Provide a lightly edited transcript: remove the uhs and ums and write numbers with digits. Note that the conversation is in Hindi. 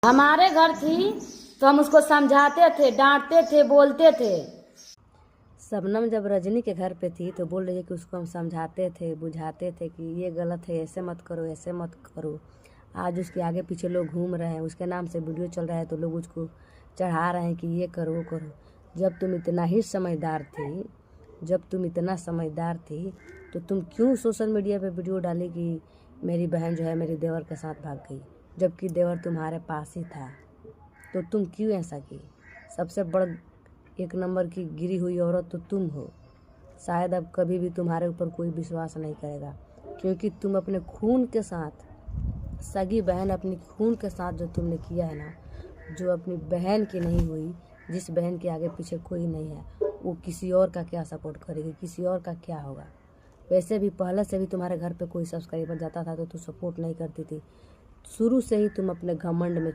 हमारे घर थी तो हम उसको समझाते थे, डांटते थे, बोलते थे। शबनम जब रजनी के घर पे थी तो बोल रही है कि उसको हम समझाते थे, बुझाते थे कि ये गलत है, ऐसे मत करो, ऐसे मत करो। आज उसके आगे पीछे लोग घूम रहे हैं, उसके नाम से वीडियो चल रहा है तो लोग उसको चढ़ा रहे हैं कि ये करो वो करो। जब तुम इतना ही समझदार थी, जब तुम इतना समझदार थी तो तुम क्यों सोशल मीडिया पे वीडियो डाली कि मेरी बहन जो है मेरे देवर के साथ भाग गई, जबकि देवर तुम्हारे पास ही था। तो तुम क्यों ऐसा की? सबसे बड़ एक नंबर की गिरी हुई औरत तो तुम हो। शायद अब कभी भी तुम्हारे ऊपर कोई विश्वास नहीं करेगा, क्योंकि तुम अपने खून के साथ, सगी बहन अपनी खून के साथ जो तुमने किया है ना, जो अपनी बहन की नहीं हुई, जिस बहन के आगे पीछे कोई नहीं है, वो किसी और का क्या सपोर्ट करेगी, किसी और का क्या होगा। वैसे भी पहले से भी तुम्हारे घर पे कोई सब्सक्राइबर जाता था तो तू सपोर्ट नहीं करती थी। शुरू से ही तुम अपने घमंड में